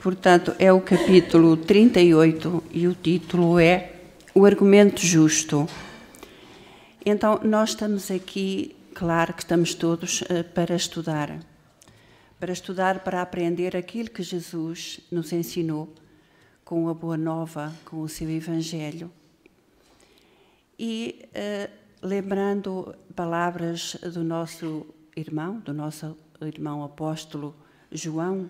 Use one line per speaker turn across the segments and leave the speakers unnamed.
Portanto, é o capítulo 38 e o título é O Argumento Justo. Então, nós estamos aqui, claro que estamos todos para estudar, para aprender aquilo que Jesus nos ensinou com a Boa Nova, com o seu Evangelho. E lembrando palavras do nosso irmão apóstolo João,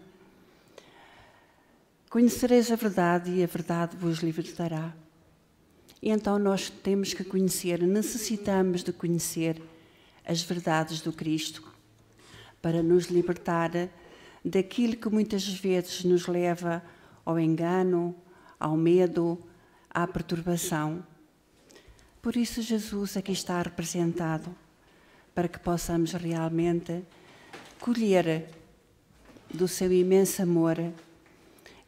conhecereis a verdade e a verdade vos libertará. E então nós temos que conhecer, necessitamos de conhecer as verdades do Cristo para nos libertar daquilo que muitas vezes nos leva ao engano, ao medo, à perturbação. Por isso Jesus aqui está representado, para que possamos realmente colher do seu imenso amor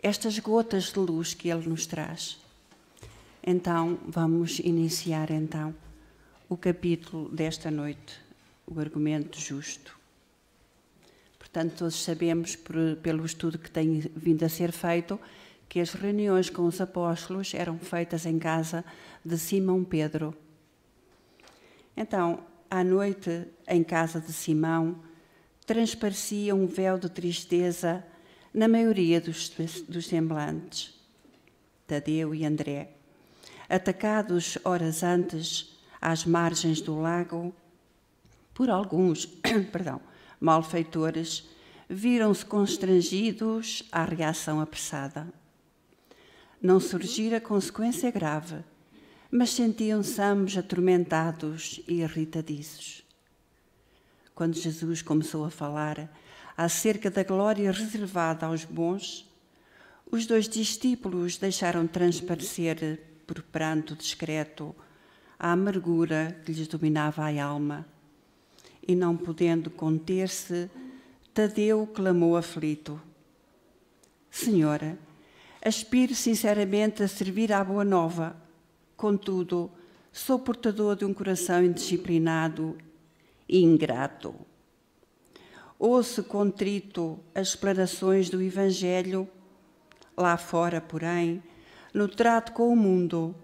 estas gotas de luz que Ele nos traz. Então, vamos iniciar então o capítulo desta noite, o argumento justo. Portanto, todos sabemos, pelo estudo que tem vindo a ser feito, que as reuniões com os apóstolos eram feitas em casa de Simão Pedro. Então, à noite, em casa de Simão, transparecia um véu de tristeza na maioria dos semblantes. Tadeu e André, atacados horas antes às margens do lago por alguns malfeitores, viram-se constrangidos à reação apressada. Não surgira consequência grave, mas sentiam-se ambos atormentados e irritadiços. Quando Jesus começou a falar acerca da glória reservada aos bons, os dois discípulos deixaram transparecer, por pranto discreto, a amargura que lhes dominava a alma. E não podendo conter-se, Tadeu clamou aflito: Senhora, aspiro sinceramente a servir à Boa Nova. Contudo, sou portador de um coração indisciplinado e ingrato. Ouço contrito as explanações do Evangelho. Lá fora, porém, no trato com o mundo,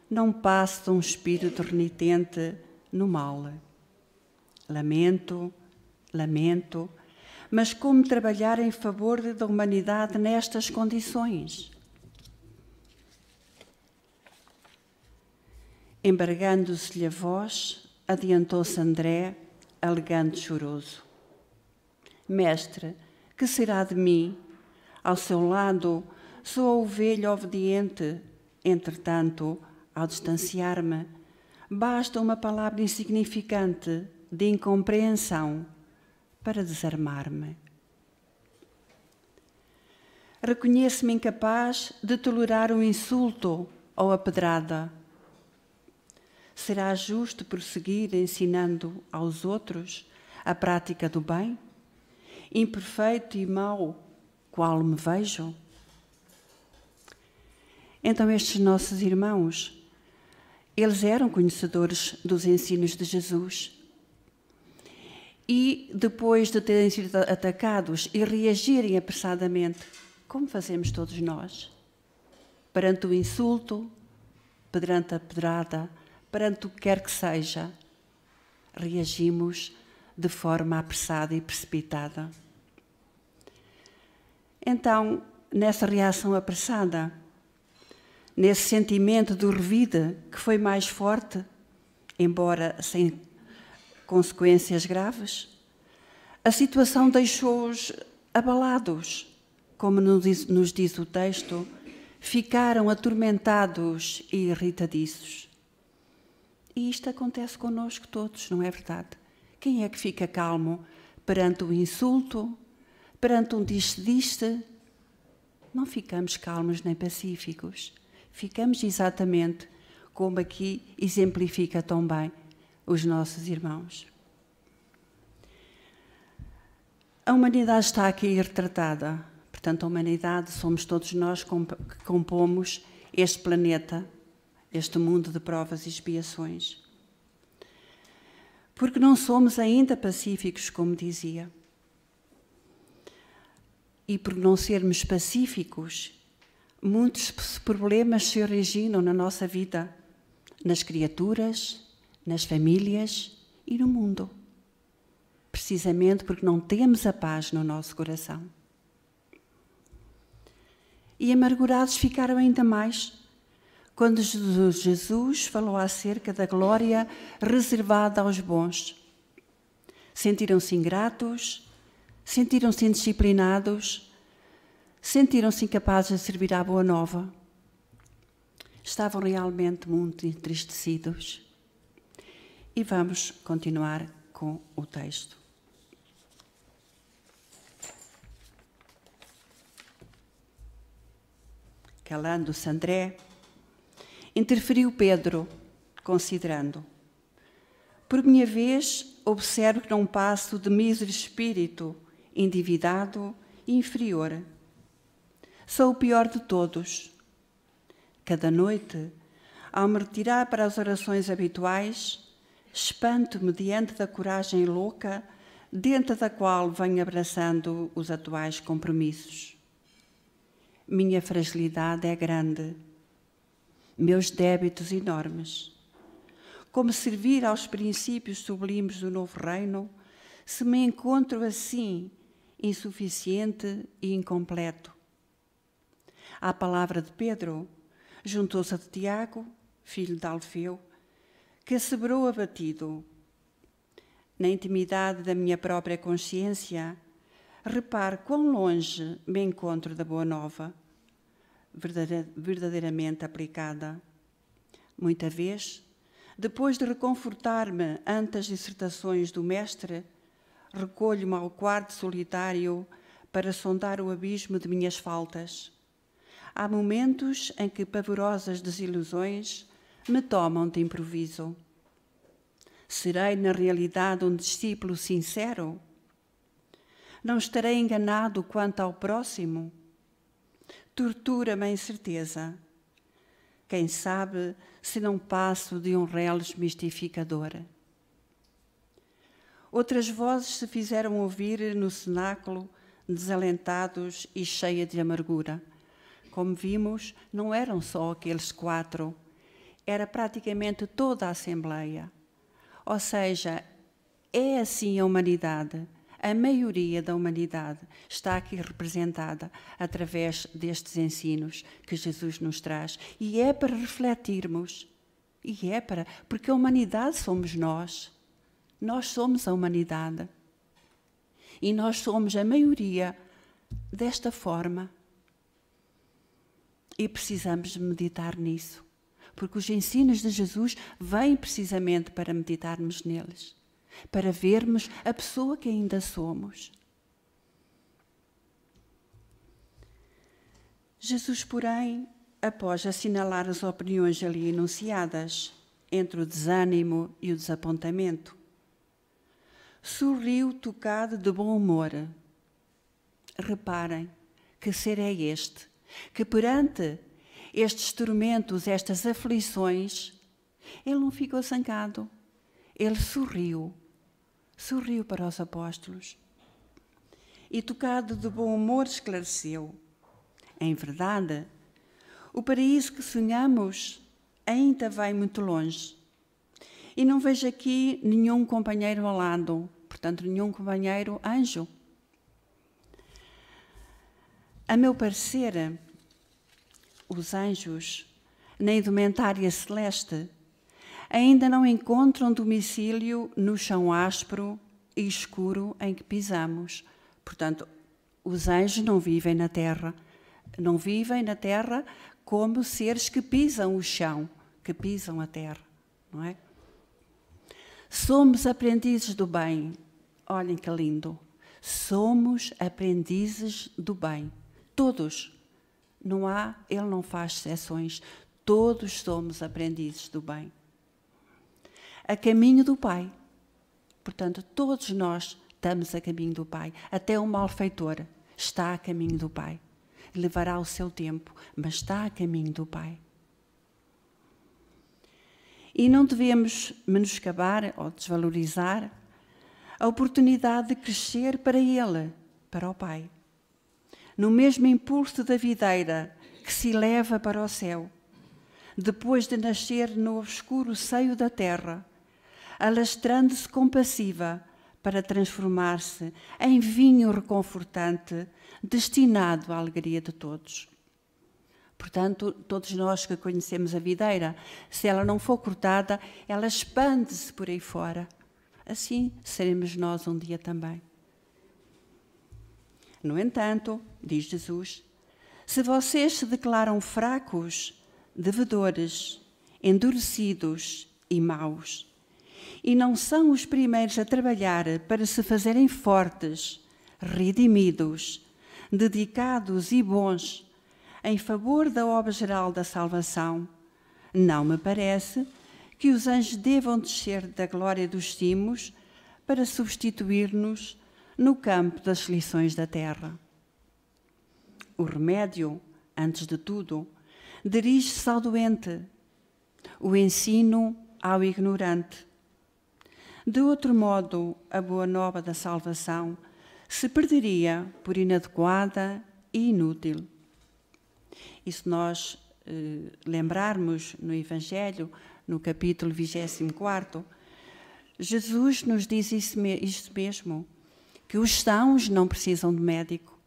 não passo de um espírito renitente no mal. Lamento, mas como trabalhar em favor da humanidade nestas condições? Embargando-se-lhe a voz, adiantou-se André, alegando choroso: Mestre, que será de mim? Ao seu lado sou a ovelha obediente. Entretanto, ao distanciar-me, basta uma palavra insignificante de incompreensão para desarmar-me. Reconheço-me incapaz de tolerar um insulto ou a pedrada. Será justo prosseguir ensinando aos outros a prática do bem? Imperfeito e mau, qual me vejo? Então estes nossos irmãos, eles eram conhecedores dos ensinos de Jesus. E depois de terem sido atacados e reagirem apressadamente, como fazemos todos nós? Perante o insulto, perante a pedrada, perante o que quer que seja, reagimos de forma apressada e precipitada. Então, nessa reação apressada, nesse sentimento do revide que foi mais forte, embora sem consequências graves, a situação deixou-os abalados. Como nos diz o texto, ficaram atormentados e irritadiços. E isto acontece connosco todos, não é verdade? Quem é que fica calmo perante o insulto, perante um disse-diste? Não ficamos calmos nem pacíficos. Ficamos exatamente como aqui exemplifica tão bem os nossos irmãos. A humanidade está aqui retratada. Portanto, a humanidade somos todos nós que compomos este planeta, este mundo de provas e expiações. Porque não somos ainda pacíficos, como dizia. e por não sermos pacíficos, muitos problemas se originam na nossa vida, nas criaturas, nas famílias e no mundo. Precisamente porque não temos a paz no nosso coração. E amargurados ficaram ainda mais quando Jesus falou acerca da glória reservada aos bons. Sentiram-se ingratos, sentiram-se indisciplinados, sentiram-se incapazes de servir à boa nova. Estavam realmente muito entristecidos. E vamos continuar com o texto. Calando-se André, interferiu Pedro, considerando: por minha vez, observo que não passo de mísero espírito, endividado e inferior. Sou o pior de todos. Cada noite, ao me retirar para as orações habituais, espanto-me diante da coragem louca, dentro da qual venho abraçando os atuais compromissos. Minha fragilidade é grande, meus débitos enormes. Como servir aos princípios sublimes do novo reino, se me encontro assim, insuficiente e incompleto? À palavra de Pedro, juntou-se a de Tiago, filho de Alfeu, que asseverou abatido: na intimidade da minha própria consciência, repare quão longe me encontro da boa nova, verdadeiramente aplicada. Muita vez, depois de reconfortar-me ante as dissertações do mestre, recolho-me ao quarto solitário para sondar o abismo de minhas faltas. Há momentos em que pavorosas desilusões me tomam de improviso. Serei, na realidade, um discípulo sincero? Não estarei enganado quanto ao próximo? Tortura-me a incerteza. Quem sabe se não passo de um reles mistificador? Outras vozes se fizeram ouvir no cenáculo, desalentados e cheia de amargura. Como vimos, não eram só aqueles 4, era praticamente toda a Assembleia. Ou seja, é assim a humanidade. A maioria da humanidade está aqui representada através destes ensinos que Jesus nos traz. E é para refletirmos. Porque a humanidade somos nós. Nós somos a humanidade. E nós somos a maioria desta forma. E precisamos meditar nisso. Porque os ensinos de Jesus vêm precisamente para meditarmos neles. Para vermos a pessoa que ainda somos. Jesus, porém, após assinalar as opiniões ali enunciadas, entre o desânimo e o desapontamento, sorriu tocado de bom humor. Reparem, que ser é este, que perante estes tormentos, estas aflições, ele não ficou zangado, ele sorriu para os apóstolos. E tocado de bom humor esclareceu: em verdade, o paraíso que sonhamos ainda vai muito longe. E não vejo aqui nenhum companheiro ao lado, portanto, nenhum companheiro anjo. A meu parecer, os anjos, na indumentária celeste, ainda não encontram domicílio no chão áspero e escuro em que pisamos. Portanto, os anjos não vivem na terra. Não vivem na terra como seres que pisam o chão, que pisam a terra, não é? Somos aprendizes do bem. Olhem que lindo. Somos aprendizes do bem. Todos. Ele não faz exceções. Todos somos aprendizes do bem. A caminho do Pai. Portanto, todos nós estamos a caminho do Pai. Até o malfeitor está a caminho do Pai. Levará o seu tempo, mas está a caminho do Pai. E não devemos menoscabar ou desvalorizar a oportunidade de crescer para Ele, para o Pai. no mesmo impulso da videira que se eleva para o céu, depois de nascer no obscuro seio da terra, alastrando-se compassiva para transformar-se em vinho reconfortante, destinado à alegria de todos. Portanto, todos nós que conhecemos a videira, se ela não for cortada, ela expande-se por aí fora. Assim seremos nós um dia também. No entanto, diz Jesus, se vocês se declaram fracos, devedores, endurecidos e maus, e não são os primeiros a trabalhar para se fazerem fortes, redimidos, dedicados e bons, em favor da obra geral da salvação, não me parece que os anjos devam descer da glória dos cimos para substituir-nos no campo das lições da terra. O remédio, antes de tudo, dirige-se ao doente, o ensino ao ignorante. De outro modo, a boa nova da salvação se perderia por inadequada e inútil. E se nós lembrarmos no Evangelho, no capítulo 24, Jesus nos diz isso mesmo, que os sãos não precisam de médico.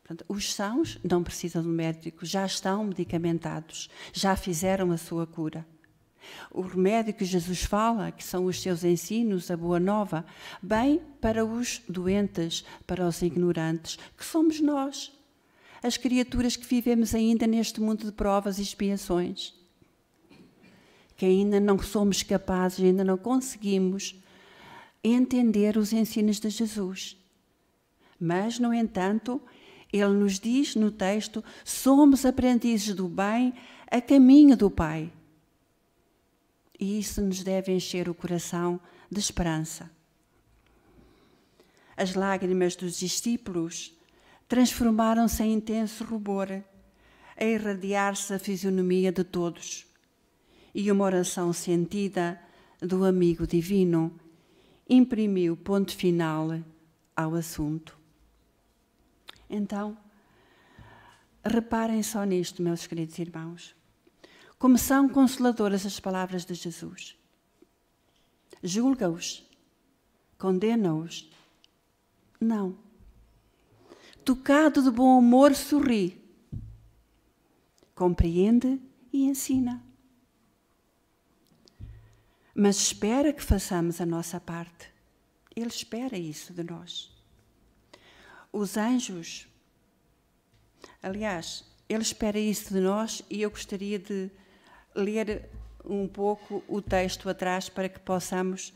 Portanto, os sãos não precisam de médico, já estão medicamentados, já fizeram a sua cura. O remédio que Jesus fala, que são os seus ensinos, a boa nova, bem para os doentes, para os ignorantes, que somos nós, as criaturas que vivemos ainda neste mundo de provas e expiações, que ainda não somos capazes, ainda não conseguimos entender os ensinos de Jesus. Mas, no entanto, ele nos diz no texto, somos aprendizes do bem a caminho do Pai. E isso nos deve encher o coração de esperança. As lágrimas dos discípulos transformaram-se em intenso rubor, a irradiar-se a fisionomia de todos. E uma oração sentida do amigo divino imprimiu ponto final ao assunto. Então, reparem só nisto, meus queridos irmãos. Como são consoladoras as palavras de Jesus. Julga-os? Condena-os? Não. Tocado de bom humor, sorri. Compreende e ensina. Mas espera que façamos a nossa parte. Ele espera isso de nós. Os anjos, aliás, ele espera isso de nós e eu gostaria de ler um pouco o texto atrás para que possamos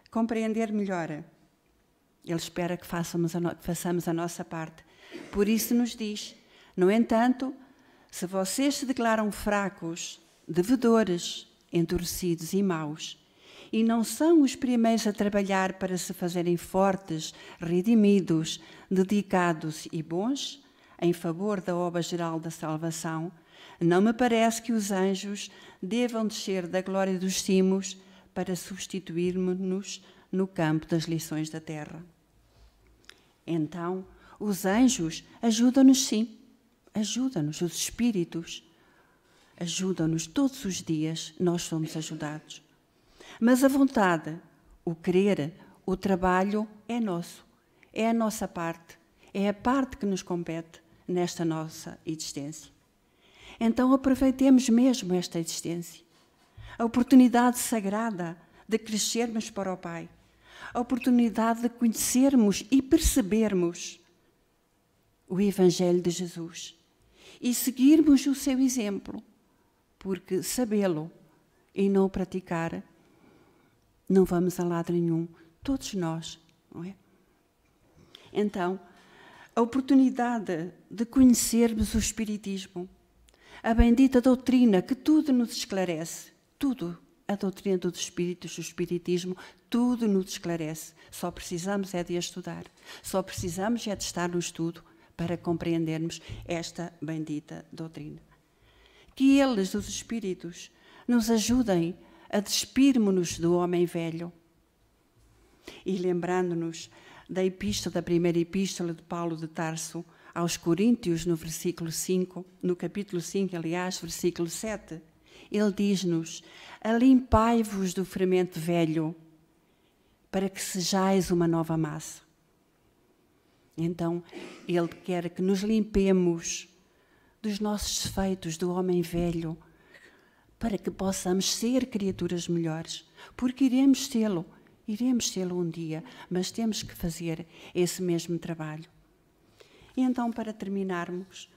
compreender melhor. Ele espera que façamos a nossa parte. Por isso nos diz, no entanto, se vocês se declaram fracos, devedores, endurecidos e maus, e não são os primeiros a trabalhar para se fazerem fortes, redimidos, dedicados e bons, em favor da obra geral da salvação, não me parece que os anjos devam descer da glória dos cimos para substituir-nos no campo das lições da terra. Então, os anjos ajudam-nos sim, ajudam-nos, os espíritos ajudam-nos todos os dias, nós somos ajudados. Mas a vontade, o querer, o trabalho é nosso, é a nossa parte, é a parte que nos compete nesta nossa existência. Então aproveitemos mesmo esta existência, a oportunidade sagrada de crescermos para o Pai, a oportunidade de conhecermos e percebermos o Evangelho de Jesus e seguirmos o seu exemplo, porque sabê-lo e não o praticar, não vamos a lado nenhum, todos nós, não é? Então, a oportunidade de conhecermos o Espiritismo, a bendita doutrina que tudo nos esclarece, tudo, a doutrina dos Espíritos, o Espiritismo, tudo nos esclarece. Só precisamos é de estudar, só precisamos é de estar no estudo para compreendermos esta bendita doutrina. Que eles, os Espíritos, nos ajudem a despirmos-nos do homem velho. E lembrando-nos da primeira epístola de Paulo de Tarso aos Coríntios, no versículo 5, no capítulo 5, aliás, versículo 7, ele diz-nos: alimpai-vos do fermento velho, para que sejais uma nova massa. Então, ele quer que nos limpemos dos nossos defeitos, do homem velho, para que possamos ser criaturas melhores, porque iremos tê-lo um dia, mas temos que fazer esse mesmo trabalho. E então, para terminarmos,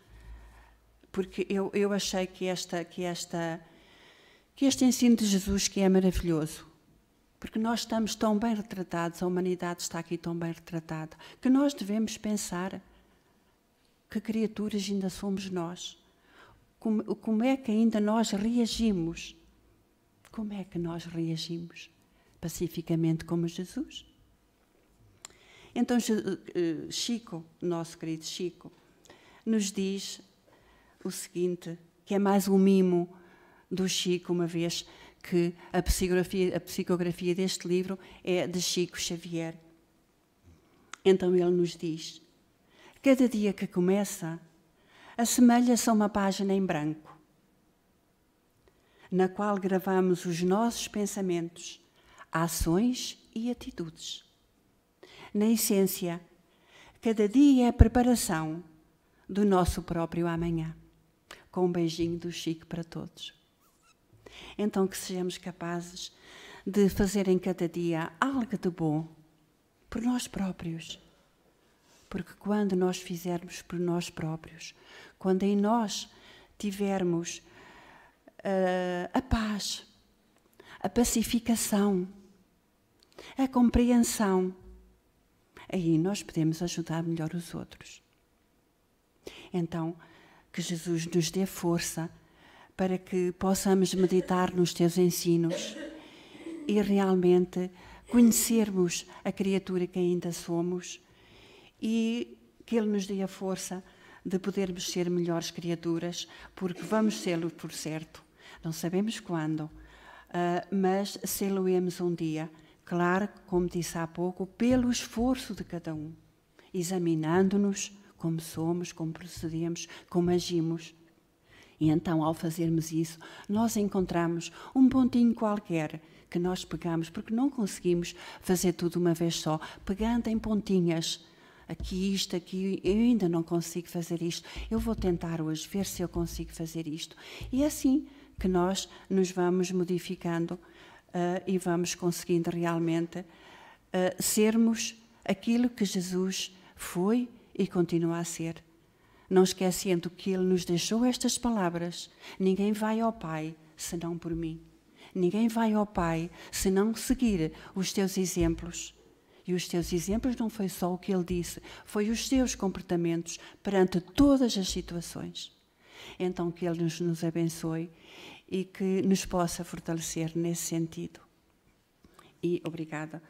porque eu achei que este ensino de Jesus que é maravilhoso, porque nós estamos tão bem retratados, a humanidade está aqui tão bem retratada, que nós devemos pensar que criaturas ainda somos nós. Como é que ainda nós reagimos? Como é que nós reagimos? Pacificamente como Jesus? Então Chico, nosso querido Chico, nos diz o seguinte, que é mais um mimo do Chico, uma vez que a psicografia deste livro é de Chico Xavier. Então ele nos diz: cada dia que começa, assemelha-se a uma página em branco, na qual gravamos os nossos pensamentos, ações e atitudes. Na essência, cada dia é a preparação do nosso próprio amanhã. Com um beijinho do Chico para todos. Então, que sejamos capazes de fazer em cada dia algo de bom por nós próprios. Porque quando nós fizermos por nós próprios, quando em nós tivermos a paz, a pacificação, a compreensão, aí nós podemos ajudar melhor os outros. Então, que Jesus nos dê força para que possamos meditar nos teus ensinos e realmente conhecermos a criatura que ainda somos e que Ele nos dê a força de podermos ser melhores criaturas, porque vamos sê-lo por certo. Não sabemos quando, mas sê-lo-emos um dia. Claro, como disse há pouco, pelo esforço de cada um, examinando-nos como somos, como procedemos, como agimos. E então, ao fazermos isso, nós encontramos um pontinho qualquer que nós pegamos, porque não conseguimos fazer tudo uma vez só, pegando em pontinhas. Aqui isto, aqui, eu ainda não consigo fazer isto. Eu vou tentar hoje ver se eu consigo fazer isto. E é assim que nós nos vamos modificando e vamos conseguindo realmente sermos aquilo que Jesus foi e continua a ser. Não esquecendo que Ele nos deixou estas palavras: ninguém vai ao Pai senão por mim. Ninguém vai ao Pai se não seguir os teus exemplos. E os teus exemplos não foi só o que Ele disse, foi os teus comportamentos perante todas as situações. Então que Ele nos abençoe e que nos possa fortalecer nesse sentido. E obrigada.